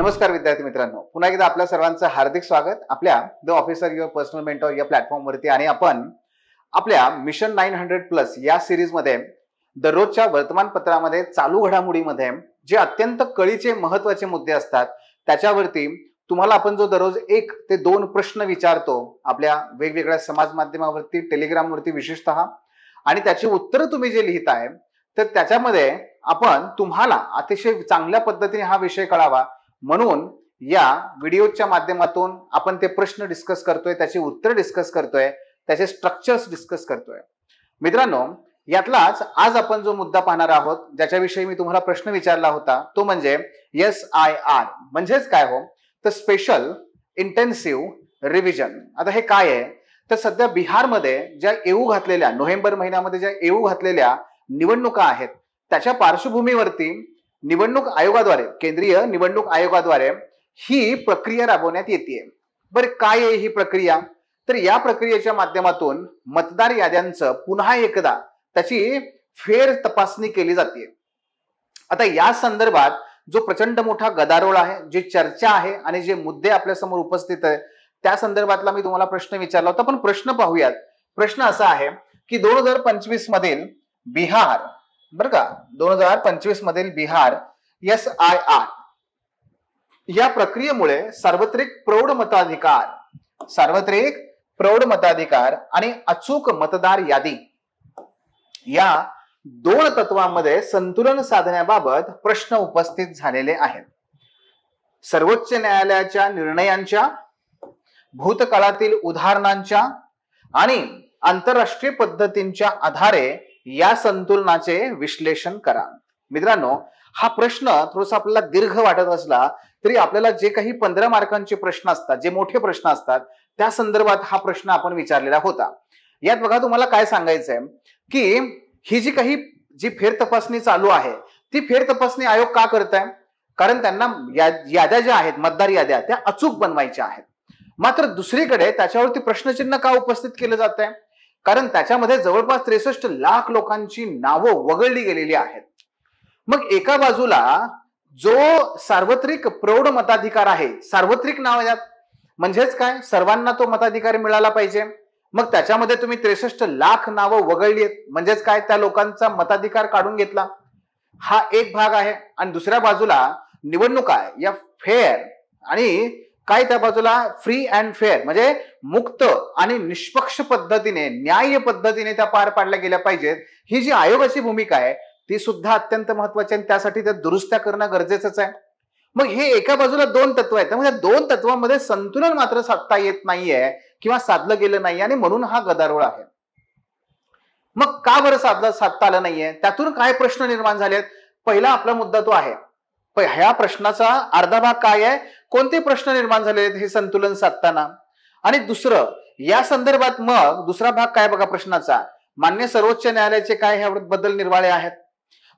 नमस्कार विद्यार्थी मित्रांनो, पुन्हा एकदा आपल्या सर्वांचं हार्दिक स्वागत आपल्या the officer your personal mentor या प्लॅटफॉर्म वरती। आणि आपण आपल्या मिशन 900+ या सिरीज मध्ये दररोजच्या वर्तमानपत्रामध्ये चालू घडामोडीमध्ये जे अत्यंत कळीचे महत्त्वाचे मुद्दे असतात त्याच्यावरती तुम्हाला आपण जो दररोज 1 ते 2 प्रश्न विचारतो आपल्या वेगवेगळ्या समाज माध्यमावरती, टेलिग्राम वरती विशेषतः, आणि त्याची उत्तरं तुम्ही जे लिहिताय तर त्याच्यामध्ये आपण तुम्हाला अतिशय चांगल्या पद्धतीने हा विषय कळावा म्हणून या व्हिडिओच्या माध्यमातून आपण ते प्रश्न डिस्कस करतोय, त्याची उत्तर डिस्कस करतोय, त्याचे स्ट्रक्चर्स डिस्कस करतोय। मित्रांनो, यातलाच आज आपण जो मुद्दा पाहणार आहोत, ज्याच्याविषयी मी तुम्हाला प्रश्न विचारला होता, तो म्हणजे SIR म्हणजेच काय हो, तर स्पेशल इंटेन्सिव्ह रिव्हिजन। आता हे काय आहे तर सध्या बिहारमध्ये ज्या येऊ घातलेल्या नोव्हेंबर महिन्यामध्ये ज्या येऊ घातलेल्या निवडणुका आहेत त्याच्या पार्श्वभूमीवरती निवडणूक आयोगाद्वारे, केंद्रीय निवडणूक आयोगाद्वारे ही प्रक्रिया राबवण्यात येते। बरं, काय आहे ही प्रक्रिया? तर या प्रक्रियेच्या माध्यमातून मतदार याद्यांचं पुन्हा एकदा त्याची फेर तपासणी केली जाते। आता या संदर्भात जो प्रचंड मोठा गदारोळ आहे, जी चर्चा आहे आणि जे मुद्दे आपल्या समोर उपस्थित आहेत त्या संदर्भातला मी तुम्हाला प्रश्न विचारला होता। पण प्रश्न पाहूयात। प्रश्न असा आहे की 2025 मधील बिहार, बरं का, 2025 मधील बिहार SIR या प्रक्रियेमुळे सार्वत्रिक प्रौढ मताधिकार आणि अचूक मतदार यादी या 2 तत्वांमध्ये संतुलन साधण्याबाबत प्रश्न उपस्थित झालेले आहेत। सर्वोच्च न्यायालयाच्या निर्णयांच्या, भूतकाळातील उदाहरणांच्या आणि आंतरराष्ट्रीय पद्धतींच्या आधारे या संतुलनाचे विश्लेषण करा। मित्रांनो, हा प्रश्न थोडासा आपल्याला दीर्घ वाटत असला तरी आपल्याला जे काही 15 मार्कांचे प्रश्न असतात, जे मोठे प्रश्न असतात, त्या संदर्भात हा प्रश्न आपण विचारलेला होता। यात बघा, तुम्हाला काय सांगायचंय की ही जी फेर तपासणी चालू आहे ती फेर तपासणी आयोग का करताय? कारण त्यांना याद्या ज्या आहेत, मतदार याद्या, त्या अचूक बनवायच्या आहेत। मात्र दुसरीकडे त्याच्यावरती प्रश्नचिन्ह का उपस्थित केलं जात आहे? कारण त्याच्यामध्ये जवळपास 63 लाख लोकांची नावं वगळली गेलेली आहेत। मग एका बाजूला जो सार्वत्रिक प्रौढ मताधिकार आहे, सार्वत्रिक नाव यात म्हणजेच काय, सर्वांना तो मताधिकार मिळाला पाहिजे। मग त्याच्यामध्ये तुम्ही 63 लाख नावं वगळली आहेत म्हणजेच काय, त्या लोकांचा मताधिकार काढून घेतला, हा एक भाग आहे। आणि दुसऱ्या बाजूला निवडणुका या फेअर आणि काय, त्या बाजूला फ्री अँड फेअर म्हणजे मुक्त आणि निष्पक्ष पद्धतीने, न्याय्य पद्धतीने त्या पार पाडल्या गेल्या पाहिजेत। ही जी आयोगाची भूमिका आहे ती सुद्धा अत्यंत महत्वाची आहे, त्यासाठी त्या दुरुस्त्या करणं गरजेचंच आहे। मग हे एका बाजूला 2 तत्व आहेत, म्हणजे 2 तत्वांमध्ये संतुलन मात्र साधता येत नाहीये किंवा साधलं गेलं नाही, आणि म्हणून हा गदारोळ आहे। मग का बरं साधता आलं नाहीये? त्यातून काय प्रश्न निर्माण झालेत? पहिला आपला मुद्दा तो आहे, ह्या प्रश्नाचा अर्धा भाग काय आहे, कोणते प्रश्न निर्माण झालेत हे संतुलन साधताना, आणि दुसरं या संदर्भात मग दुसरा भाग काय बघा प्रश्नाचा, मान्य सर्वोच्च न्यायालयाचे काय ह्याबद्दल निर्वाळे आहेत,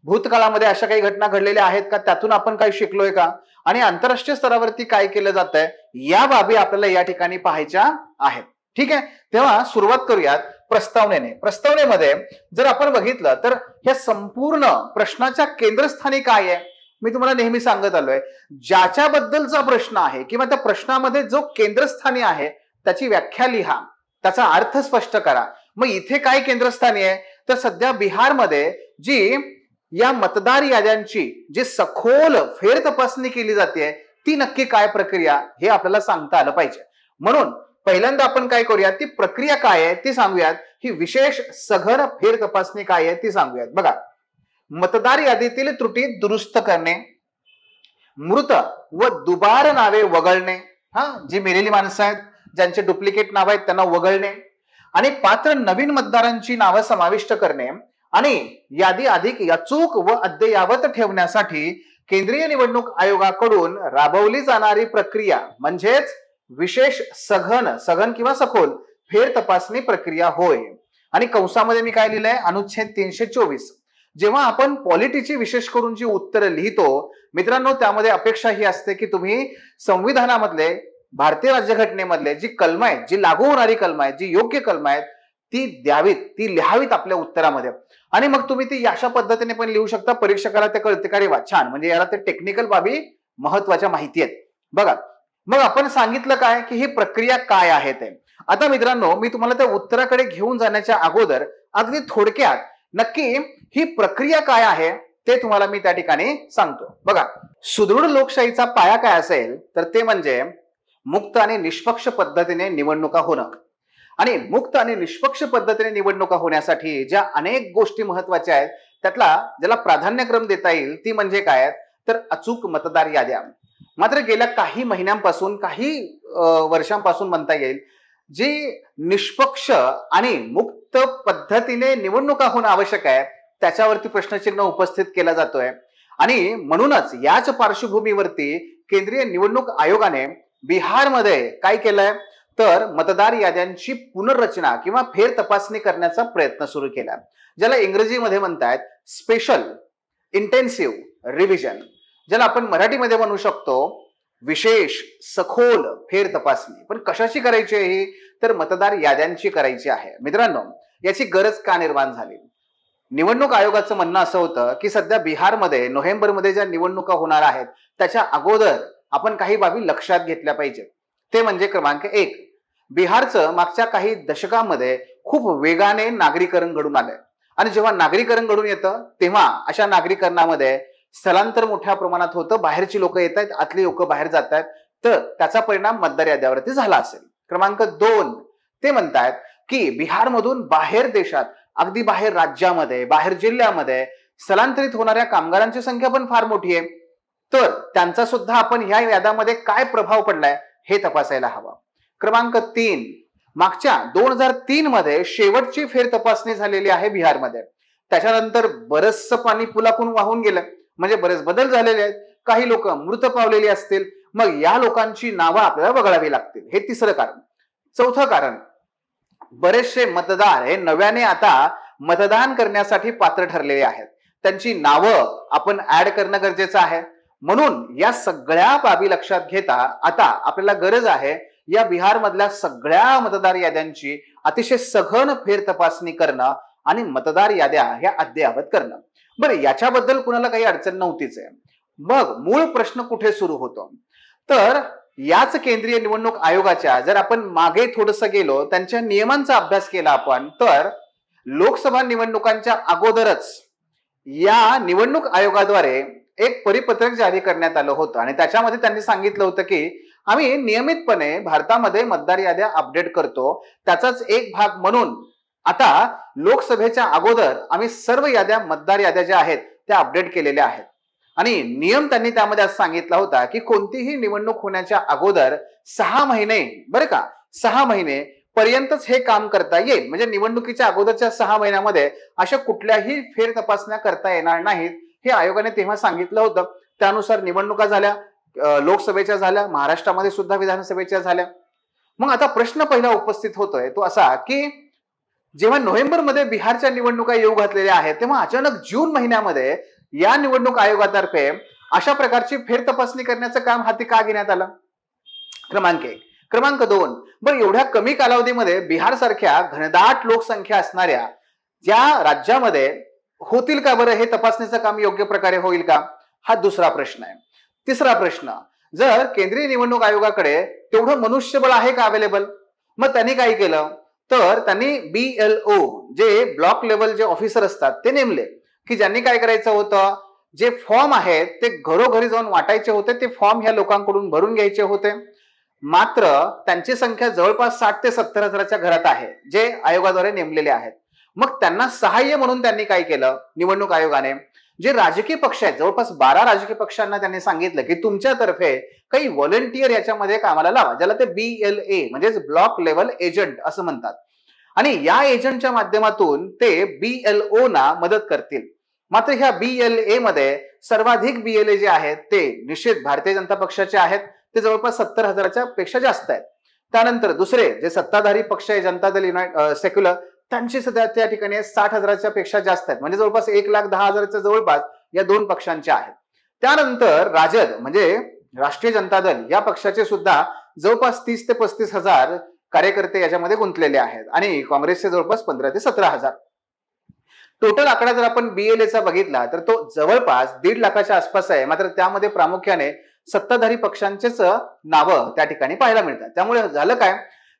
भूतकाळामध्ये अशा काही घटना घडलेल्या आहेत का, त्यातून आपण काय शिकलोय का, आणि आंतरराष्ट्रीय स्तरावरती काय केलं जात आहे, या बाबी आपल्याला या ठिकाणी पाहायच्या आहेत। ठीक आहे, तेव्हा सुरुवात करूयात प्रस्तावनेने। प्रस्तावनेमध्ये जर आपण बघितलं तर या संपूर्ण प्रश्नाच्या केंद्रस्थानी काय आहे, मी तुम्हाला नेहमी सांगत आलोय, ज्याच्याबद्दलचा प्रश्न आहे किंवा त्या प्रश्नामध्ये जो केंद्रस्थानी आहे त्याची व्याख्या लिहा, त्याचा अर्थ स्पष्ट करा। मग इथे काय केंद्रस्थानी आहे, तर सध्या बिहारमध्ये जी या मतदार याद्यांची जी सखोल फेर तपासणी केली जाते ती नक्की काय प्रक्रिया हे आपल्याला सांगता आलं पाहिजे। म्हणून पहिल्यांदा आपण काय करूया, ती प्रक्रिया काय आहे ती सांगूयात, ही विशेष सघन फेर तपासणी काय आहे ती सांगूयात। बघा, मतदार यादीतील त्रुटी दुरुस्त करणे, मृत व दुबार नावे वगळणे, जी मेलेली माणसं आहेत, ज्यांचे डुप्लिकेट नाव आहेत त्यांना वगळणे, आणि पात्र नवीन मतदारांची नावं समाविष्ट करणे, आणि यादी अधिक अचूक व अद्ययावत ठेवण्यासाठी केंद्रीय निवडणूक आयोगाकडून राबवली जाणारी प्रक्रिया म्हणजेच विशेष सघन किंवा सखोल फेर तपासणी प्रक्रिया होय। आणि कंसामध्ये मी काय लिहिलंय, अनुच्छेद 324। जेव्हा आपण पॉलिटीची विशेष करून जी उत्तरं लिहितो मित्रांनो, त्यामध्ये अपेक्षा ही असते की तुम्ही संविधानामधले, भारतीय राज्यघटनेमधले जी कलम आहेत, जी लागू होणारी कलम आहेत, जी योग्य कलम आहेत ती द्यावीत, ती लिहावीत आपल्या उत्तरामध्ये। आणि मग तुम्ही ती अशा पद्धतीने पण लिहू शकता, परीक्षकाला ते कळते का रे वा छान, म्हणजे याला ते टेक्निकल बाबी महत्वाच्या माहिती आहेत बघा. मग आपण सांगितलं काय की ही प्रक्रिया काय आहे ते. आता मित्रांनो, मी तुम्हाला त्या उत्तराकडे घेऊन जाण्याच्या अगोदर अगदी थोडक्यात नक्की ही प्रक्रिया काय आहे ते तुम्हाला मी त्या ठिकाणी सांगतो. बघा, सुदृढ लोकशाहीचा पाया काय असेल तर ते म्हणजे मुक्त आणि निष्पक्ष पद्धतीने निवडणुका होणं. आणि मुक्त आणि निष्पक्ष पद्धतीने निवडणुका होण्यासाठी ज्या अनेक गोष्टी महत्वाच्या आहेत त्यातला ज्याला प्राधान्यक्रम देता येईल ती म्हणजे काय तर अचूक मतदार याद्या. मात्र गेल्या काही महिन्यांपासून, काही वर्षांपासून म्हणता येईल, जी निष्पक्ष आणि मुक्त पद्धतीने निवडणुका होणं आवश्यक आहे त्याच्यावरती प्रश्नचिन्ह उपस्थित केला जातोय. आणि म्हणूनच याच पार्श्वभूमीवरती केंद्रीय निवडणूक आयोगाने बिहारमध्ये काय केलंय तर मतदार याद्यांची पुनर्रचना किंवा फेर तपासणी करण्याचा प्रयत्न सुरू केला, ज्याला इंग्रजीमध्ये म्हणतात स्पेशल इंटेन्सिव्ह रिव्हिजन, ज्याला आपण मराठीमध्ये म्हणू शकतो विशेष सखोल फेर तपासणी. पण कशाची करायची आहे ही तर मतदार याद्यांची करायची आहे. मित्रांनो, याची गरज का निर्माण झाली? निवडणूक आयोगाचं म्हणणं असं होतं की सध्या बिहारमध्ये नोव्हेंबरमध्ये ज्या निवडणुका होणार आहेत त्याच्या अगोदर आपण काही बाबी लक्षात घेतल्या पाहिजेत. ते म्हणजे क्रमांक 1, बिहारचं मागच्या काही दशकांमध्ये खूप वेगाने नागरीकरण घडून आलंय. आणि जेव्हा नागरीकरण घडून येतं तेव्हा अशा नागरीकरणामध्ये स्थलांतर मोठ्या प्रमाणात होतं, बाहेरची लोक येत आहेत, आतली लोक बाहेर जात आहेत, तर त्याचा परिणाम मतदार याद्यावरती झाला असेल. क्रमांक 2, ते म्हणतात की बिहारमधून बाहेर देशात, अगदी बाहेर राज्यामध्ये, बाहेर जिल्ह्यामध्ये स्थलांतरित होणाऱ्या कामगारांची संख्या पण फार मोठी आहे, तर त्यांचा सुद्धा आपण ह्या याद्यामध्ये काय प्रभाव पडलाय हे तपासायला हवं. क्रमांक 3, मागच्या 2003 मध्ये शेवटची फेर तपासणी झालेली आहे बिहारमध्ये. त्याच्यानंतर बरचसं पाणी पुलाकून वाहून गेलं, म्हणजे बरेच बदल झालेले आहेत, काही लोक मृत पावलेली असतील, मग या लोकांची नावं आपल्याला वगळावी लागतील. हे तिसरं कारण. चौथं कारण, बरेचसे मतदार हे नव्याने आता मतदान करण्यासाठी पात्र ठरलेले आहेत, त्यांची नावं आपण ऍड करणं गरजेचं आहे. म्हणून या सगळ्या बाबी लक्षात घेता आता आपल्याला गरज आहे या बिहार मधल्या सगळ्या मतदार याद्यांची अतिशय सघन फेर तपासणी करणं आणि मतदार याद्या ह्या अद्ययावत करणं. बरं, याच्याबद्दल कुणाला काही अडचण नव्हतीच आहे. मग मूळ प्रश्न कुठे सुरू होतो तर याच केंद्रीय निवडणूक आयोगाच्या जर आपण मागे थोडस गेलो, त्यांच्या नियमांचा अभ्यास केला आपण, तर लोकसभा निवडणुकांच्या अगोदरच या निवडणूक आयोगाद्वारे एक परिपत्रक जारी करण्यात आलं होतं आणि त्याच्यामध्ये त्यांनी सांगितलं होतं की आम्ही नियमितपणे भारतामध्ये मतदार याद्या अपडेट करतो. त्याचाच एक भाग म्हणून आता लोकसभेच्या अगोदर आम्ही सर्व याद्या, मतदार याद्या ज्या आहेत त्या अपडेट केलेल्या आहेत. आणि नियम त्यांनी त्यामध्ये असं सांगितला होता की कोणतीही निवडणूक होण्याच्या अगोदर 6 महिने, बरं का, 6 महिने पर्यंतच हे काम करता येईल. म्हणजे निवडणुकीच्या अगोदरच्या 6 महिन्यामध्ये अशा कुठल्याही फेर तपासण्या करता येणार नाहीत, हे आयोगाने तेव्हा सांगितलं होतं. त्यानुसार निवडणुका झाल्या, लोकसभेच्या झाल्या, महाराष्ट्रामध्ये सुद्धा विधानसभेच्या झाल्या. मग आता प्रश्न पहिला उपस्थित होतोय तो असा की जेव्हा नोव्हेंबरमध्ये बिहारच्या निवडणुका येऊ घातलेल्या आहेत तेव्हा अचानक जून महिन्यामध्ये या निवडणूक आयोगातर्फे अशा प्रकारची फेर तपासणी करण्याचं काम हाती का घेण्यात आलं? क्रमांक 1. क्रमांक 2, बरं, एवढ्या कमी कालावधीमध्ये बिहार सारख्या घनदाट लोकसंख्या असणाऱ्या ज्या राज्यामध्ये होतील का बरं हे तपासणीचं काम योग्य प्रकारे होईल का? हा दुसरा प्रश्न आहे. तिसरा प्रश्न, जर केंद्रीय निवडणूक आयोगाकडे तेवढं मनुष्यबळ आहे का अवेलेबल? मग त्यांनी काय केलं तर त्यांनी BLO जे ब्लॉक लेवल जे ऑफिसर असतात ते नेमले की ज्यांनी काय करायचं होतं, जे फॉर्म आहेत ते घरोघरी जाऊन वाटायचे होते, ते फॉर्म ह्या लोकांकडून भरून घ्यायचे होते. मात्र त्यांची संख्या जवळपास 60 ते 70 हजाराच्या घरात आहे जे आयोगाद्वारे नेमलेले आहेत. मग त्यांना सहाय्य म्हणून त्यांनी काय केलं, निवडणूक आयोगाने जे राजकीय पक्ष आहेत, जवळपास 12 राजकीय पक्षांना त्यांनी सांगितलं की तुमच्यातर्फे काही व्हॉलंटियर याच्यामध्ये कामाला लावा, ज्याला ते BLA म्हणजेच ब्लॉक लेवल एजंट असं म्हणतात. आणि या एजंटच्या माध्यमातून ते BLO ना मदत करतील. मात्र ह्या BLA मध्ये सर्वाधिक BLA जे आहेत ते निश्चित भारतीय जनता पक्षाचे आहेत, ते जवळपास 70 हजाराच्या पेक्षा जास्त आहेत. त्यानंतर दुसरे जे सत्ताधारी पक्ष आहे, जनता दल सेक्युलर, त्यांची सध्या त्या ठिकाणी 60 हजाराच्या पेक्षा जास्त आहेत, म्हणजे जवळपास 1,10,000च्या जवळपास या दोन पक्षांचे आहेत. त्यानंतर राजद म्हणजे राष्ट्रीय जनता दल या पक्षाचे सुद्धा जवळपास 30 ते 35 हजार कार्यकर्ते याच्यामध्ये गुंतलेले आहेत आणि काँग्रेसचे जवळपास 15 ते 17 हजार. टोटल आकडा जर आपण BLAचा बघितला तर तो जवळपास 1.5 लाखाच्या आसपास आहे. मात्र त्यामध्ये प्रामुख्याने सत्ताधारी पक्षांचेच नावं त्या ठिकाणी पाहायला मिळतात. त्यामुळे झालं काय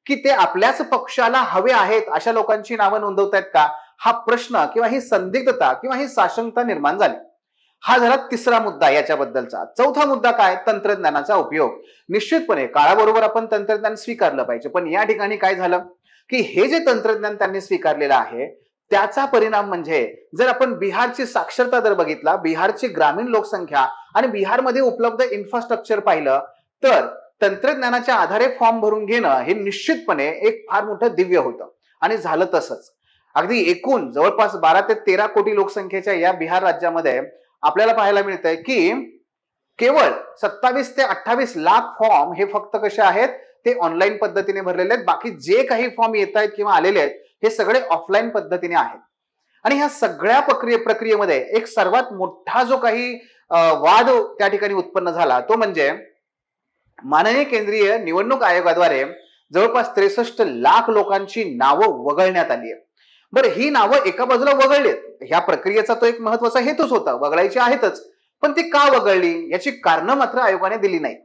की ते आपल्याच पक्षाला हवे आहेत अशा लोकांची नावं नोंदवतायत का, हा प्रश्न किंवा ही संदिग्धता किंवा ही साशंकता निर्माण झाली. हा झाला तिसरा मुद्दा याच्याबद्दलचा. चौथा मुद्दा काय, तंत्रज्ञानाचा उपयोग. निश्चितपणे काळाबरोबर आपण तंत्रज्ञान स्वीकारलं पाहिजे, पण या ठिकाणी काय झालं की हे जे तंत्रज्ञान त्यांनी स्वीकारलेलं आहे त्याचा परिणाम म्हणजे जर आपण बिहारची साक्षरता दर बघितला, बिहारची ग्रामीण लोकसंख्या आणि बिहारमध्ये उपलब्ध इन्फ्रास्ट्रक्चर पाहिलं तर तंत्रज्ञानाच्या आधारे फॉर्म भरून घेणं हे निश्चितपणे एक फार मोठं दिव्य होतं आणि झालं तसंच. अगदी एकूण जवळपास 12 ते 13 कोटी लोकसंख्येच्या या बिहार राज्यामध्ये आपल्याला पाहायला मिळतंय की केवळ 27 ते 28 लाख फॉर्म हे फक्त कसे आहेत, ते ऑनलाईन पद्धतीने भरलेले आहेत. बाकी जे काही फॉर्म येत आहेत किंवा आलेले आहेत हे सगळे ऑफलाईन पद्धतीने आहेत. आणि ह्या सगळ्या प्रक्रियेमध्ये एक सर्वात मोठा जो काही वाद त्या ठिकाणी उत्पन्न झाला तो म्हणजे माननीय केंद्रीय निवडणूक आयोगाद्वारे जवळपास 63 लाख लोकांची नावं वगळण्यात आली आहे. बरं, ही नावं एका बाजूला वगळलीत, ह्या प्रक्रियेचा तो एक महत्वाचा हेतूच होता, वगळायची आहेतच, पण ती का वगळली याची कारणं मात्र आयोगाने दिली नाही.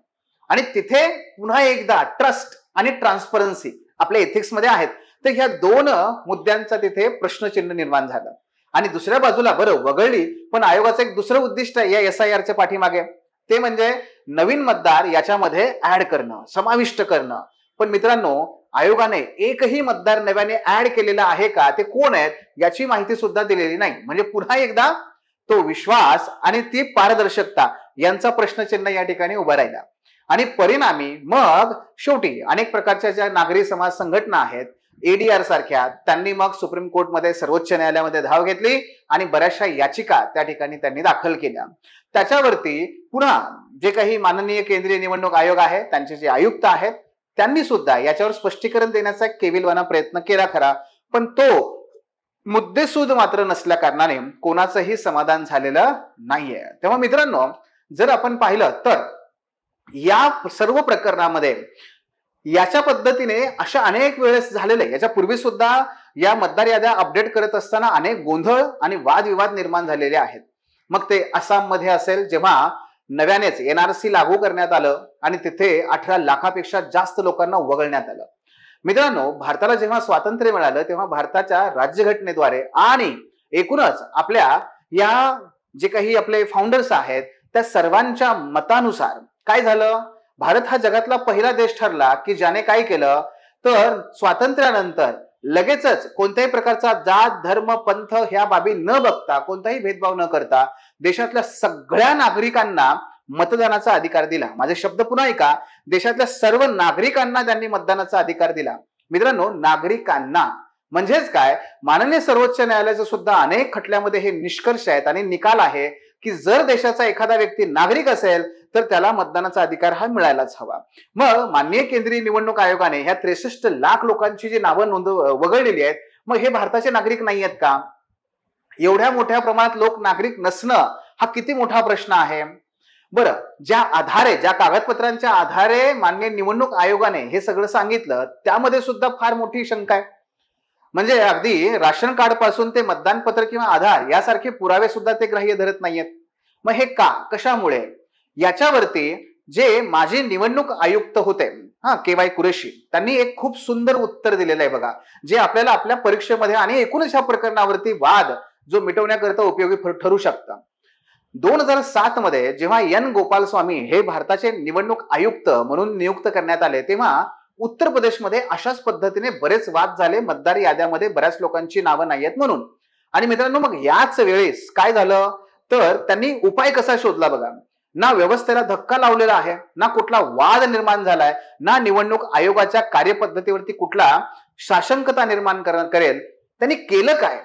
आणि तिथे पुन्हा एकदा ट्रस्ट आणि ट्रान्सपरन्सी आपल्या एथिक्स मध्ये आहेत, तर ह्या दोन मुद्द्यांचा तिथे प्रश्नचिन्ह निर्माण झालं. आणि दुसऱ्या बाजूला बरं वगळली, पण आयोगाचं एक दुसरं उद्दिष्ट आहे या SIRच्या पाठीमागे, ते म्हणजे नवीन मतदार याच्यामध्ये ऍड करणं, समाविष्ट करणं. पण मित्रांनो, आयोगाने एकही मतदार नव्याने ऍड केलेला आहे का, ते कोण आहेत याची माहिती सुद्धा दिलेली नाही. म्हणजे पुन्हा एकदा तो विश्वास आणि ती पारदर्शकता यांचा प्रश्नचिन्ह या ठिकाणी उभा राहिला. आणि परिणामी मग शेवटी अनेक प्रकारच्या ज्या नागरी समाज संघटना आहेत, ADR सारख्या, त्यांनी मग सुप्रीम कोर्टमध्ये, सर्वोच्च न्यायालयामध्ये धाव घेतली आणि बऱ्याचशा याचिका त्या ठिकाणी त्यांनी दाखल केल्या. त्याच्यावरती पुन्हा जे काही माननीय केंद्रीय निवडणूक आयोग आहे, त्यांचे जे आयुक्त आहेत, त्यांनी सुद्धा याच्यावर स्पष्टीकरण देण्याचा एक केविलवाना प्रयत्न केला खरा, पण तो मुद्देसूद मात्र नसल्या कारणाने कोणाचंही समाधान झालेलं नाहीये. तेव्हा मित्रांनो, जर आपण पाहिलं तर या सर्व प्रकरणामध्ये याच्या पद्धतीने अशा अनेक वेळेस झालेले, याच्या पूर्वी सुद्धा या मतदार याद्या अपडेट करत असताना अनेक गोंधळ आणि वादविवाद निर्माण झालेले आहेत. मग ते आसाम मध्ये असेल, जेव्हा नव्यानेच NRC लागू करण्यात आलं आणि तिथे 18 लाखापेक्षा जास्त लोकांना वगळण्यात आलं. मित्रांनो, भारताला जेव्हा स्वातंत्र्य मिळालं तेव्हा भारताच्या राज्यघटनेद्वारे आणि एकूणच आपल्या या जे काही आपले फाउंडर्स आहेत त्या सर्वांच्या मतानुसार काय झालं, भारत हा जगातला पहिला देश ठरला की ज्याने काय केलं तर स्वातंत्र्यानंतर लगेचच कोणत्याही प्रकारचा जात, धर्म, पंथ ह्या बाबी न बघता, कोणताही भेदभाव न करता देशातल्या सगळ्या नागरिकांना मतदानाचा अधिकार दिला. माझे शब्द पुन्हा ऐका, देशातल्या सर्व नागरिकांना त्यांनी मतदानाचा अधिकार दिला. मित्रांनो, नागरिकांना म्हणजेच काय, माननीय सर्वोच्च न्यायालयाचे सुद्धा अनेक खटल्यामध्ये हे निष्कर्ष आहेत आणि निकाल आहे की जर देशाचा एखादा व्यक्ती नागरिक असेल तर त्याला मतदानाचा अधिकार हा मिळायलाच हवा. मग माननीय केंद्रीय निवडणूक आयोगाने ह्या 63 लाख लोकांची जी नावं वगळलेली आहेत, मग हे भारताचे नागरिक नाही आहेत का? एवढ्या मोठ्या प्रमाणात लोक नागरिक नसणं हा किती मोठा प्रश्न आहे. बरं, ज्या कागदपत्रांच्या आधारे माननीय निवडणूक आयोगाने हे सगळं सांगितलं त्यामध्ये सुद्धा फार मोठी शंका आहे. म्हणजे अगदी राशन कार्ड पासून ते मतदान पत्र किंवा आधार यासारखे पुरावे सुद्धा ते ग्राह्य धरत नाहीयेत. मग हे का, कशामुळे, याच्यावरती जे माजी निवडणूक आयुक्त होते KY कुरेशी, त्यांनी एक खूप सुंदर उत्तर दिलेलं आहे बघा, जे आपल्याला आपल्या परीक्षेमध्ये आणि एकूणच ह्या प्रकरणावरती वाद जो मिटवण्याकरता उपयोगी ठरू शकतं. 2007 मध्ये जेव्हा N गोपालस्वामी हे भारताचे निवडणूक आयुक्त म्हणून नियुक्त करण्यात आले तेव्हा उत्तर प्रदेशमध्ये अशाच पद्धतीने बरेच वाद झाले, मतदार याद्यामध्ये बऱ्याच लोकांची नावं नाही आहेत म्हणून. आणि मित्रांनो, मग याच वेळेस काय झालं तर त्यांनी उपाय कसा शोधला बघा. ना व्यवस्थेला धक्का लावलेला आहे, ना कुठला वाद निर्माण झालाय, ना निवडणूक आयोगाच्या कार्यपद्धतीवरती कुठला साशंकता निर्माण करेल. त्यांनी केलं काय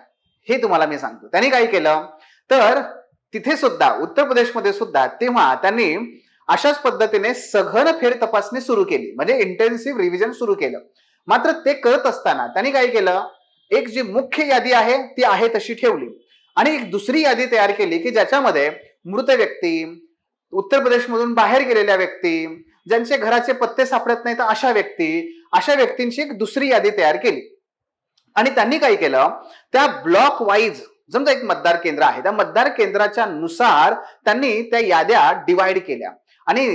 हे तुम्हाला मी सांगतो. त्यांनी काय केलं तर तिथे सुद्धा उत्तर प्रदेशमध्ये सुद्धा तेव्हा त्यांनी अशाच पद्धतीने सघन फेर तपासणी सुरू केली, म्हणजे इंटेन्सिव्ह रिव्हिजन सुरू केलं. मात्र ते करत असताना त्यांनी काय केलं, एक जी मुख्य यादी आहे ती आहे तशी ठेवली आणि एक दुसरी यादी तयार केली की ज्याच्यामध्ये मृत व्यक्ती, उत्तर प्रदेशमधून बाहेर गेलेल्या व्यक्ती, ज्यांचे घराचे पत्ते सापडत नाहीत अशा व्यक्तींची एक दुसरी यादी तयार केली. आणि त्यांनी काय केलं, त्या ब्लॉक वाईज समजा एक मतदार केंद्र आहे, त्या मतदार केंद्राच्या नुसार त्यांनी त्या याद्या डिवाइड केल्या आणि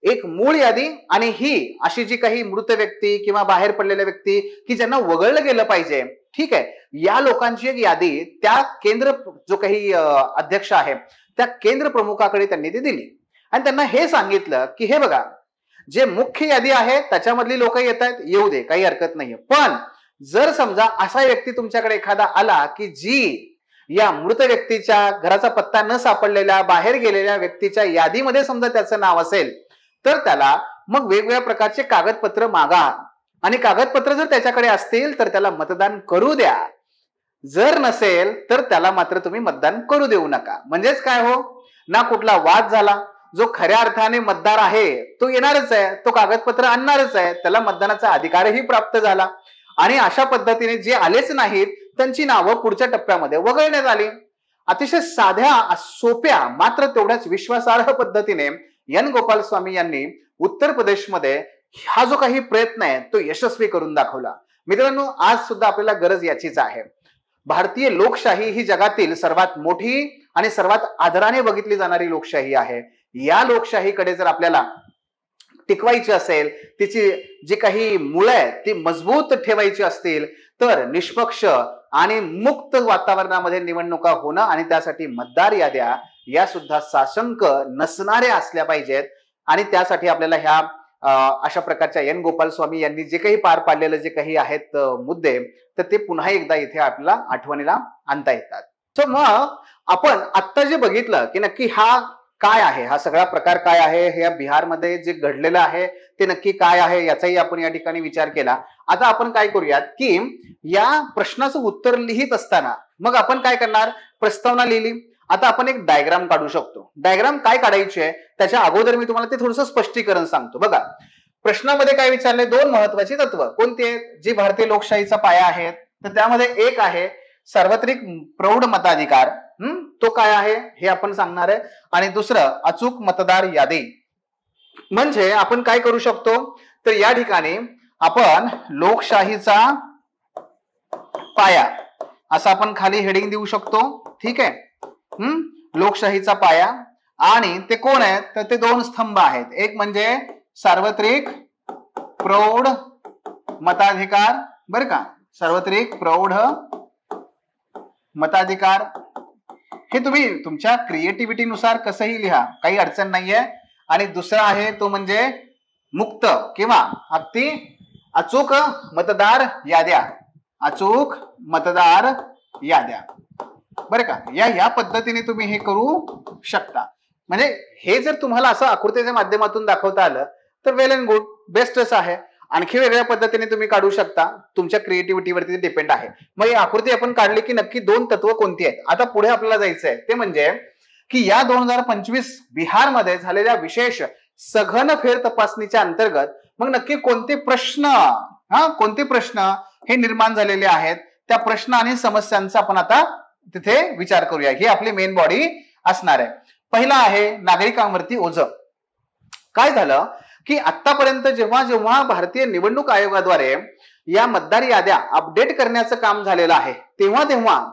एक मूळ यादी आणि ही अशी जी काही मृत व्यक्ती किंवा बाहेर पडलेल्या व्यक्ती की ज्यांना वगळलं गेलं पाहिजे, ठीक आहे, या लोकांची एक यादी त्या केंद्र जो काही अध्यक्ष आहे त्या केंद्र प्रमुखाकडे त्यांनी ती दिली आणि त्यांना हे सांगितलं की हे बघा, जे मुख्य यादी आहे त्याच्यामधली लोक येत आहेत, येऊ दे, काही हरकत नाहीये, पण जर समजा असा व्यक्ती तुमच्याकडे एखादा आला की जी या मृत व्यक्तीच्या घराचा पत्ता न सापडलेल्या बाहेर गेलेल्या व्यक्तीच्या यादीमध्ये समजा त्याचं नाव असेल, तर त्याला मग वेगवेगळ्या प्रकारचे कागदपत्र मागा आणि कागदपत्र जर त्याच्याकडे असतील तर त्याला मतदान करू द्या, जर नसेल तर त्याला मात्र तुम्ही मतदान करू देऊ नका. म्हणजेच काय हो, ना कुठला वाद झाला, जो खऱ्या अर्थाने मतदार आहे तो येणारच आहे, तो कागदपत्र आणणारच आहे, त्याला मतदानाचा अधिकारही प्राप्त झाला आणि अशा पद्धतीने जे आलेच नाहीत त्यांची नावं पुढच्या टप्प्यामध्ये वगळण्यात आली. अतिशय साध्या सोप्या मात्र तेवढ्याच विश्वासार्ह पद्धतीने एन गोपालस्वामी यांनी उत्तर प्रदेशमध्ये हा जो काही प्रयत्न आहे तो यशस्वी करून दाखवला. मित्रांनो, आज सुद्धा आपल्याला गरज याचीच आहे. भारतीय लोकशाही ही जगातील सर्वात मोठी आणि सर्वात आदराने बघितली जाणारी लोकशाही आहे. या लोकशाहीकडे जर आपल्याला टिकवायची असेल, तिची जी काही मुळं आहेत ती मजबूत ठेवायची असतील, तर निष्पक्ष आणि मुक्त वातावरणामध्ये निवडणुका होणं आणि त्यासाठी मतदार याद्या या सुद्धा साशंक नसणाऱ्या असल्या पाहिजेत. आणि त्यासाठी आपल्याला ह्या अशा प्रकारच्या एन गोपालस्वामी यांनी जे काही पार पाडलेलं जे काही आहेत मुद्दे, तर ते पुन्हा एकदा इथे आपल्याला आठवणीला आणता येतात. सो मग आपण आता जे बघितलं की नक्की हा काय आहे, हा सगळा प्रकार काय आहे, हे बिहारमध्ये जे घडलेलं आहे ते नक्की काय आहे याचाही आपण या ठिकाणी विचार केला. आता आपण काय करूयात की या प्रश्नाचं उत्तर लिहित असताना मग आपण काय करणार, प्रस्तावना लिहिली. आता आपण एक डायग्राम काढू शकतो. डायग्राम काय काढायची आहे त्याच्या अगोदर मी तुम्हाला ते थोडंसं स्पष्टीकरण सांगतो. बघा, प्रश्नामध्ये काय विचारले, दोन महत्वाची तत्व कोणती आहेत जी भारतीय लोकशाहीचा पाया आहेत, तर त्यामध्ये एक आहे सार्वत्रिक प्रौढ मताधिकार, तो काय आहे हे आपण सांगणार आहे, आणि दुसरं अचूक मतदार यादी. म्हणजे आपण काय करू शकतो, तर या ठिकाणी आपण लोकशाहीचा पाया असं आपण खाली हेडिंग देऊ शकतो. ठीक आहे, लोकशाहीचा पाया, आणि ते कोण आहेत, तर ते दोन स्तंभ आहेत. एक म्हणजे सार्वत्रिक प्रौढ मताधिकार, बरं का, सार्वत्रिक प्रौढ मताधिकार. हे तुम्ही तुमच्या क्रिएटिव्हिटीनुसार कसंही लिहा, काही अडचण नाहीये. आणि दुसरा आहे तो म्हणजे मुक्त किंवा अगदी अचूक मतदार याद्या, अचूक मतदार याद्या, बरं का. या पद्धतीने तुम्ही हे करू शकता. म्हणजे हे जर तुम्हाला असं आकृतीच्या माध्यमातून दाखवता आलं तर वेल अँड गुड, बेस्टच आहे. आणखी वेगळ्या पद्धतीने तुम्ही काढू शकता, तुमच्या क्रिएटिव्हिटीवरती डिपेंड आहे. मग ही आकृती आपण काढली की नक्की दोन तत्व कोणती आहेत. आता पुढे आपल्याला जायचं आहे ते म्हणजे की या 2025 बिहारमध्ये झालेल्या विशेष सघन फेर तपासणीच्या अंतर्गत मग नक्की कोणते प्रश्न हे निर्माण झालेले आहेत, त्या प्रश्न आणि समस्यांचा आपण आता तिथे विचार करूया. ही आपली मेन बॉडी असणार आहे. पहिला आहे नागरिकांवरती ओझं. काय झालं की आतापर्यंत जेव्हा जेव्हा भारतीय निवडणूक आयोगाद्वारे या मतदार याद्या अपडेट करण्याचं काम झालेलं आहे, तेव्हा तेव्हा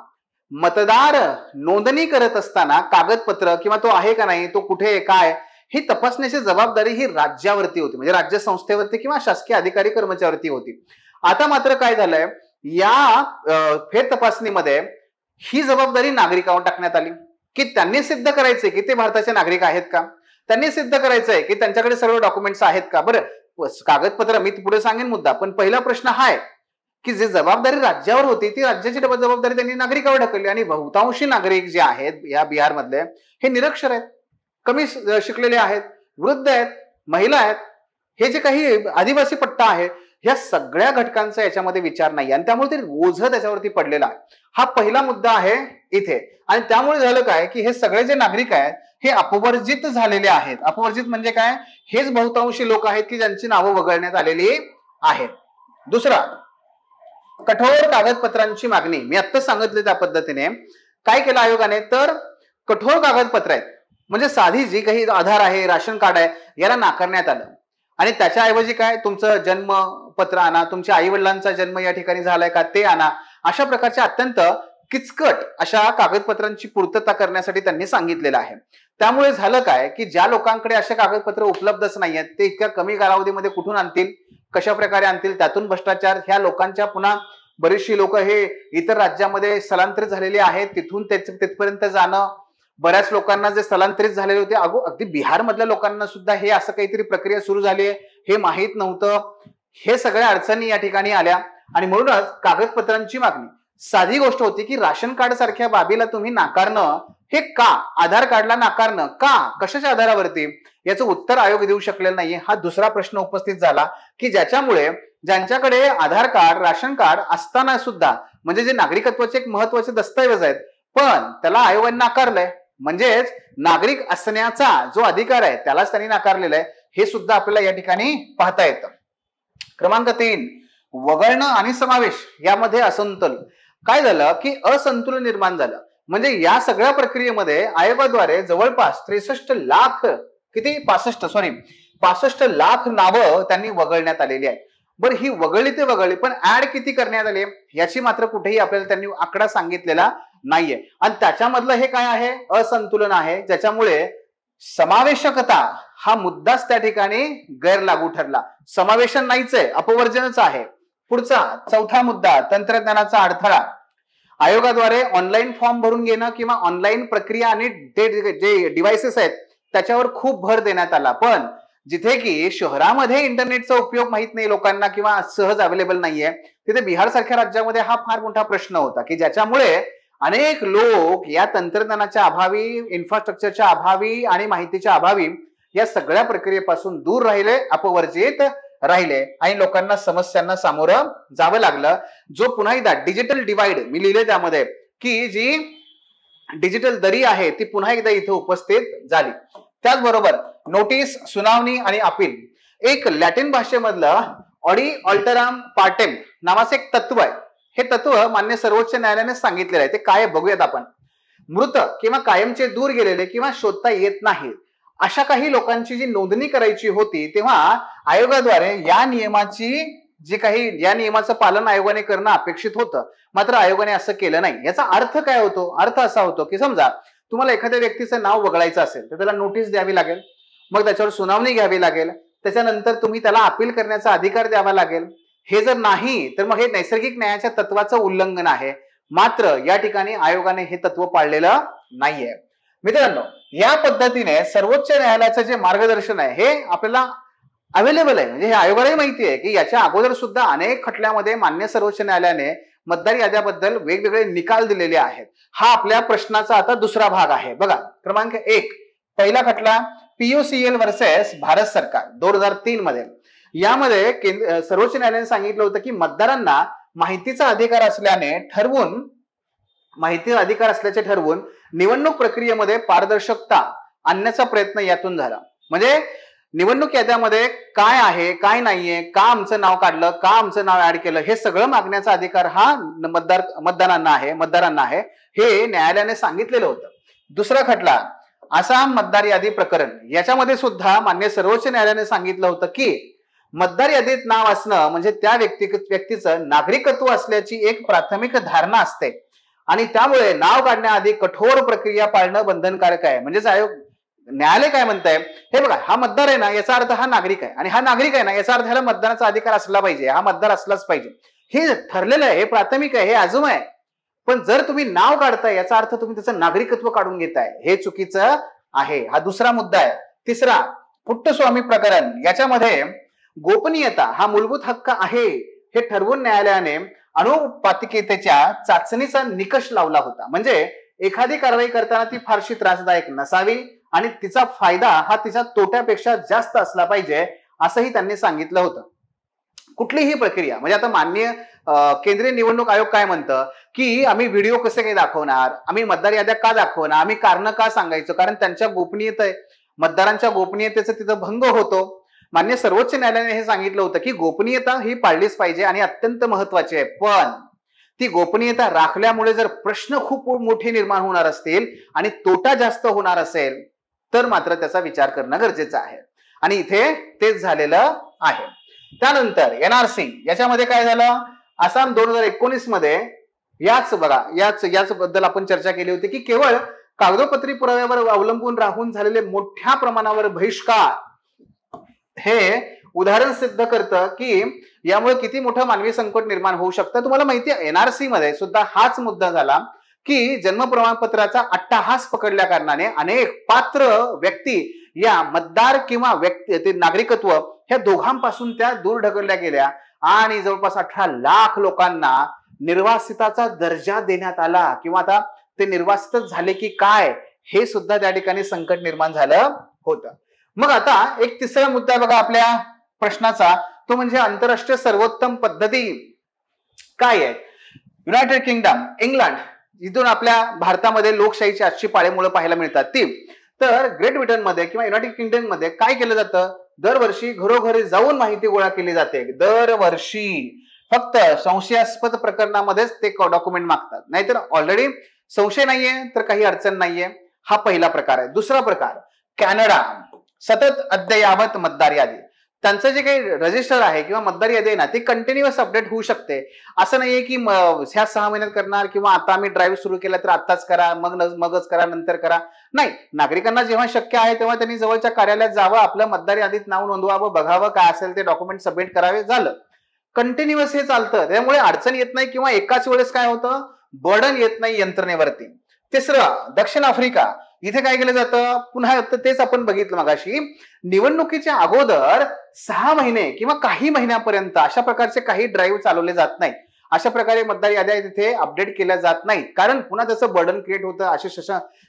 मतदार नोंदणी करत असताना कागदपत्र किंवा तो आहे का नाही, तो कुठे आहे, काय, ही तपासण्याची जबाबदारी ही राज्यावरती होती, म्हणजे राज्य संस्थेवरती किंवा शासकीय अधिकारी कर्मचाऱ्यावरती होती. आता मात्र काय झालंय, या फेर तपासणीमध्ये ही जबाबदारी नागरिकांवर टाकण्यात आली की त्यांनी सिद्ध करायचंय की ते भारताचे नागरिक आहेत का, त्यांनी सिद्ध करायचंय की त्यांच्याकडे सर्व डॉक्युमेंट्स आहेत का. बरं, कागदपत्र मी पुढे सांगेन मुद्दा, पण पहिला प्रश्न हा आहे की जी जबाबदारी राज्यावर होती ती राज्याची जबाबदारी त्यांनी नागरिकांवर ढकलली. आणि बहुतांशी नागरिक जे आहेत या बिहारमधले हे निरक्षर आहेत, कमी शिकलेले आहेत, वृद्ध आहेत, महिला आहेत, हे जे काही आदिवासी पट्टा आहे, या सगळ्या घटकांचा याच्यामध्ये विचार नाही आणि त्यामुळे ते ओझं त्याच्यावरती पडलेला आहे. हा पहिला मुद्दा आहे इथे. आणि त्यामुळे झालं काय की हे सगळे जे नागरिक आहेत हे अपवर्जित झालेले आहेत. अपवर्जित म्हणजे काय, हेच बहुतांशी लोक आहेत की ज्यांची नावं वगळण्यात आलेली आहेत. दुसरा, कठोर कागदपत्रांची मागणी. मी आत्ताच सांगितले त्या पद्धतीने काय केलं आयोगाने, तर कठोर कागदपत्र आहेत, म्हणजे साधी जी काही आधार आहे, राशन कार्ड आहे, याला नाकारण्यात आलं. आणि त्याच्याऐवजी काय, तुमचं जन्मपत्र आणा, तुमच्या आई वडिलांचा जन्म या ठिकाणी झालाय का ते आणा. अशा प्रकारच्या अत्यंत किचकट अशा कागदपत्रांची पूर्तता करण्यासाठी त्यांनी सांगितलेलं आहे. त्यामुळे झालं काय की ज्या लोकांकडे असे कागदपत्र उपलब्धच नाही आहेत ते इतक्या कमी कालावधीमध्ये कुठून आणतील, कशा प्रकारे आणतील, त्यातून भ्रष्टाचार, ह्या लोकांच्या पुन्हा बरीचशी लोक हे इतर राज्यामध्ये स्थलांतरित झालेले आहेत, तिथून तिथपर्यंत जाणं, बऱ्याच लोकांना जे स्थलांतरित झालेले होते अगदी बिहार मधल्या लोकांना सुद्धा हे असं काहीतरी प्रक्रिया सुरू झाली आहे हे माहीत नव्हतं. हे सगळ्या अडचणी या ठिकाणी आल्या आणि म्हणूनच कागदपत्रांची मागणी. साधी गोष्ट होती की राशन कार्ड सारख्या बाबीला तुम्ही नाकारणं हे का, आधार कार्डला नाकारणं का, कशाच्या आधारावरती, याचं उत्तर आयोग देऊ शकलेलं नाहीये. हा दुसरा प्रश्न उपस्थित झाला की ज्याच्यामुळे ज्यांच्याकडे आधार कार्ड, राशन कार्ड असताना सुद्धा, म्हणजे जे नागरिकत्वाचे एक महत्वाचे दस्तऐवज आहेत, पण त्याला आयोगाने नाकारलंय, म्हणजेच नागरिक असण्याचा जो अधिकार आहे त्यालाच त्यांनी नाकारलेला आहे. हे सुद्धा आपल्याला या ठिकाणी पाहता येतं. क्रमांक 3, वगळणं आणि समावेश यामध्ये असंतुलन. काय झालं की असंतुलन निर्माण झालं. म्हणजे या सगळ्या प्रक्रियेमध्ये आयोगाद्वारे जवळपास 63 लाख 65 लाख नावं त्यांनी वगळण्यात आलेली आहेत. बरं, ही वगळली ते वगळली, पण ऍड किती करण्यात आले याची मात्र कुठेही आपल्याला त्यांनी आकडा सांगितलेला नाहीये. आणि त्याच्यामधलं हे काय आहे, असंतुलन आहे, ज्याच्यामुळे समावेशकता हा मुद्दाच त्या ठिकाणी गैरलागू ठरला. समावेशन नाहीच आहे, अपवर्जनच आहे. पुढचा 4था मुद्दा, तंत्रज्ञानाचा अडथळा. आयोगाद्वारे ऑनलाईन फॉर्म भरून घेणं किंवा ऑनलाईन प्रक्रिया आणि ते जे डिव्हाइसेस आहेत त्याच्यावर खूप भर देण्यात आला. पण जिथे की शहरामध्ये इंटरनेटचा उपयोग माहित नाही लोकांना किंवा सहज अवेलेबल नाहीये, तिथे बिहार सारख्या राज्यामध्ये हा फार मोठा प्रश्न होता की ज्याच्यामुळे अनेक लोक या तंत्रज्ञानाच्या अभावी, इन्फ्रास्ट्रक्चरच्या अभावी आणि माहितीच्या अभावी या सगळ्या प्रक्रियेपासून दूर राहिले, अपवर्जित राहिले आणि लोकांना समस्यांना सामोरं जावं लागलं. जो पुन्हा एकदा डिजिटल डिवाइड मी लिहिले त्यामध्ये की जी डिजिटल दरी आहे ती पुन्हा एकदा इथे उपस्थित झाली. त्याचबरोबर नोटीस, सुनावणी आणि अपील. एक लॅटिन भाषेमधलं ऑडी ऑल्टराम पार्टेम नावाचं एक तत्व आहे. हे तत्व मान्य सर्वोच्च न्यायालयाने सांगितलेलं आहे. ते काय बघूयात आपण. मृत किंवा कायमचे दूर गेलेले किंवा शोधता येत नाहीत अशा काही लोकांची जी नोंदणी करायची होती तेव्हा आयोगाद्वारे या नियमाचं पालन आयोगाने करणं अपेक्षित होतं, मात्र आयोगाने असं केलं नाही. याचा अर्थ काय होतो? अर्थ असा होतो की समजा तुम्हाला एखाद्या व्यक्तीचं नाव वगळायचं असेल तर त्याला नोटीस द्यावी लागेल, मग त्याच्यावर सुनावणी घ्यावी लागेल, त्याच्यानंतर तुम्ही त्याला अपील करण्याचा अधिकार द्यावा लागेल. हे जर नाही तर मग हे नैसर्गिक न्यायाच्या तत्वाचं उल्लंघन आहे. मात्र या ठिकाणी आयोगाने हे तत्व पाळलेलं नाहीये. मित्रांनो, या पद्धतीने सर्वोच्च न्यायालयाचं जे मार्गदर्शन आहे हे आपल्याला अवेलेबल आहे. म्हणजे हे आयोगालाही माहिती आहे की याच्या अगोदर सुद्धा अनेक खटल्यामध्ये मान्य सर्वोच्च न्यायालयाने मतदार याद्याबद्दल वेगवेगळे निकाल दिलेले आहेत. हा आपल्या प्रश्नाचा आता दुसरा भाग आहे. बघा, क्रमांक 1, पहिला खटला PUCL वर्सेस भारत सरकार 2003 मध्ये. यामध्ये सर्वोच्च न्यायालयाने सांगितलं होतं की मतदारांना माहितीचा अधिकार असल्याचे ठरवून निवडणूक प्रक्रियेमध्ये पारदर्शकता आणण्याचा प्रयत्न यातून झाला. म्हणजे निवडणूक याद्यामध्ये काय आहे, काय नाहीये, का आमचं नाव काढलं, का आमचं नाव ऍड केलं, हे सगळं मागण्याचा अधिकार हा मतदारांना आहे, हे न्यायालयाने सांगितलेलं होतं. दुसरा खटला आसाम मतदार यादी प्रकरण. याच्यामध्ये सुद्धा मान्य सर्वोच्च न्यायालयाने सांगितलं होतं की मतदार यादीत नाव असणं म्हणजे त्या व्यक्तीचं नागरिकत्व असल्याची एक प्राथमिक धारणा असते आणि त्यामुळे नाव काढण्याआधी कठोर प्रक्रिया पाळणं बंधनकारक आहे. म्हणजेच न्यायालय काय म्हणताय, हे बघा, हा मतदार आहे ना याचा अर्थ हा नागरिक आहे आणि हा नागरिक आहे ना याचा अर्थ ह्याला मतदानाचा अधिकार असला पाहिजे, हा मतदार असलाच पाहिजे. हे ठरलेलं आहे, हे प्राथमिक आहे, हे आजूम आहे. पण जर तुम्ही नाव काढताय याचा अर्थ तुम्ही त्याचं नागरिकत्व काढून घेताय, हे चुकीचं आहे. हा दुसरा मुद्दा आहे. तिसरा, पुट्टस्वामी प्रकरण. याच्यामध्ये गोपनीयता हा मूलभूत हक्क आहे हे ठरवून न्यायालयाने अनुपातिकतेच्या चाचणीचा निकष लावला होता. म्हणजे एखादी कारवाई करताना ती फारशी त्रासदायक नसावी आणि तिचा फायदा हा तिच्या तोट्यापेक्षा जास्त असला पाहिजे असंही त्यांनी सांगितलं होतं. कुठलीही प्रक्रिया, म्हणजे आता माननीय केंद्रीय निवडणूक आयोग काय म्हणतं की आम्ही व्हिडिओ कसे काही दाखवणार, आम्ही मतदार याद्या का दाखवणार, आम्ही कारण का सांगायचं, कारण त्यांच्या मतदारांच्या गोपनीयतेचा तिथं भंग होतो. मान्य सर्वोच्च न्यायालयाने हे सांगितलं होतं की गोपनीयता ही पाळलीच पाहिजे आणि अत्यंत महत्वाची आहे. पण ती गोपनीयता राखल्यामुळे जर प्रश्न खूप मोठे निर्माण होणार असतील आणि तोटा जास्त होणार असेल तर मात्र त्याचा विचार करणं गरजेचं आहे आणि इथे तेच झालेलं आहे. त्यानंतर NRC याच्यामध्ये काय झालं, आसाम 2019 मध्ये याच बद्दल आपण चर्चा केली होती की केवळ कागदोपत्री पुराव्यावर अवलंबून राहून झालेले मोठ्या प्रमाणावर बहिष्कार हे उदाहरण सिद्ध करतं की यामुळे किती मोठं मानवी संकट निर्माण होऊ शकतं. तुम्हाला माहिती आहे एनआरसी मध्ये सुद्धा हाच मुद्दा झाला की जन्म प्रमाणपत्राचा अट्टाहास पकडल्या कारणाने अनेक पात्र व्यक्ती या मतदार किंवा ते नागरिकत्व ह्या दोघांपासून त्या दूर ढकलल्या गेल्या आणि जवळपास 18 लाख लोकांना निर्वासिताचा दर्जा देण्यात आला किंवा आता ते निर्वासितच झाले की काय हे सुद्धा त्या ठिकाणी संकट निर्माण झालं होतं. मग आता एक तिसरा मुद्दा बघा आपल्या प्रश्नाचा, तो म्हणजे आंतरराष्ट्रीय सर्वोत्तम पद्धती काय आहे. युनायटेड किंगडम, इंग्लंड इथून आपल्या भारतामध्ये लोकशाहीची आजची पाळेमुळं पाहायला मिळतात ती. तर ग्रेट ब्रिटनमध्ये किंवा युनायटेड किंगडम मध्ये काय केलं जातं, दरवर्षी घरोघरी जाऊन माहिती गोळा केली जाते. दरवर्षी फक्त संशयास्पद प्रकरणामध्येच ते डॉक्युमेंट मागतात, नाहीतर ऑलरेडी संशय नाहीये तर काही अडचण नाहीये. हा पहिला प्रकार आहे. दुसरा प्रकार कॅनडा, सतत अद्ययावत मतदार यादी. त्यांचं जे काही रजिस्टर आहे किंवा मतदार यादी आहे ना ती कंटिन्युअस अपडेट होऊ शकते. असं नाहीये की ह्या 6 महिन्यात करणार किंवा आता आम्ही ड्राईव्ह सुरू केला तर आताच करा, मगच करा, नंतर करा. नाही, नागरिकांना जेव्हा शक्य आहे तेव्हा त्यांनी जवळच्या कार्यालयात जावं, आपलं मतदार यादीत नाव नोंदवावं, बघावं काय असेल ते डॉक्युमेंट सबमिट करावे, झालं. कंटिन्युअस हे चालतं, त्यामुळे अडचण येत नाही किंवा एकाच वेळेस काय होतं बर्डन येत नाही यंत्रणेवरती. तिसरं दक्षिण आफ्रिका, इथे काय केलं जातं, पुन्हा तेच आपण बघितलं मगाशी, निवडणुकीच्या अगोदर 6 महिने किंवा काही महिन्यापर्यंत अशा प्रकारचे काही ड्राईव्ह चालवले जात नाही. अशा प्रकारे मतदार याद्या तिथे अपडेट केल्या जात नाहीत, कारण पुन्हा त्याचं बर्डन क्रिएट होतं, अशी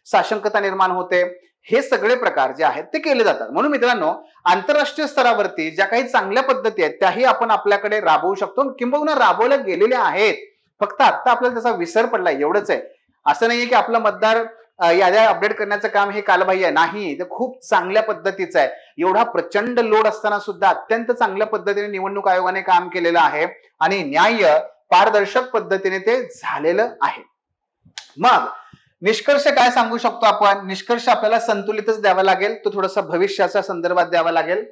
साशंकता निर्माण होते. हे सगळे प्रकार जे आहेत ते केले जातात. म्हणून मित्रांनो, आंतरराष्ट्रीय स्तरावरती ज्या काही चांगल्या पद्धती आहेत त्याही आपण आपल्याकडे राबवू शकतो, किंबहुना राबवल्या गेलेल्या आहेत. फक्त आता आपल्याला त्याचा विसर पडलाय एवढंच आहे. असं नाहीये की आपलं मतदार याद्या अपडेट करण्याचं काम हे कालबाह्य नाही, ते खूप चांगल्या पद्धतीचं आहे. एवढा प्रचंड लोड असताना सुद्धा अत्यंत चांगल्या पद्धतीने निवडणूक आयोगाने काम केलेलं आहे आणि न्याय्य पारदर्शक पद्धतीने ते झालेलं आहे. मग निष्कर्ष काय सांगू शकतो आपण, निष्कर्ष आपल्याला संतुलितच द्यावा लागेल, तो थोडासा भविष्याच्या संदर्भात द्यावा लागेल.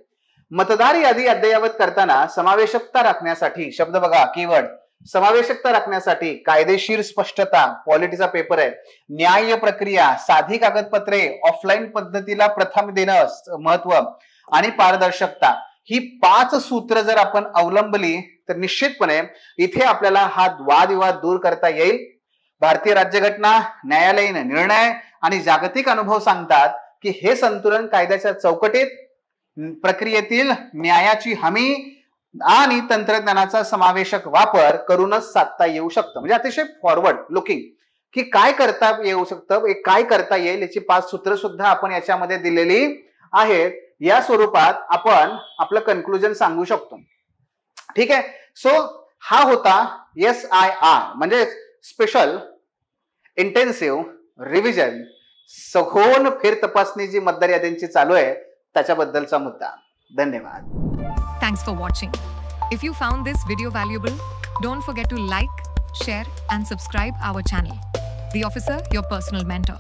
मतदार यादी अद्ययावत करताना समावेशकता राखण्यासाठी, शब्द बघा कीवर्ड, समावेशकता राखण्यासाठी कायदेशीर स्पष्टता, पॉलिटीचा पेपर आहे, न्याय्य प्रक्रिया, साधी कागदपत्रे, ऑफलाईन पद्धतीला प्रथम देणं महत्व आणि पारदर्शकता, ही 5 सूत्र जर आपण अवलंबली तर निश्चितपणे इथे आपल्याला हा वादविवाद दूर करता येईल. भारतीय राज्यघटना, न्यायालयीन निर्णय आणि जागतिक अनुभव सांगतात की हे संतुलन कायद्याच्या चौकटीत, प्रक्रियेतील न्यायाची हमी आणि तंत्रज्ञानाचा समावेशक वापर करूनच साधता येऊ शकतं. म्हणजे अतिशय फॉरवर्ड लुकिंग की काय करता येऊ शकतं, काय करता येईल याची 5 सूत्र सुद्धा आपण याच्यामध्ये दिलेली आहेत. या स्वरूपात आपण आपलं कन्क्लुजन सांगू शकतो. ठीक आहे. सो हा होता SIR म्हणजे स्पेशल इंटेन्सिव्ह रिव्हिजन, सखोल फेर तपासणी जी मतदार याद्यांची चालू आहे त्याच्याबद्दलचा मुद्दा. धन्यवाद. Thanks for watching. If you found this video valuable, don't forget to like, share and subscribe our channel. The Officer, your personal mentor.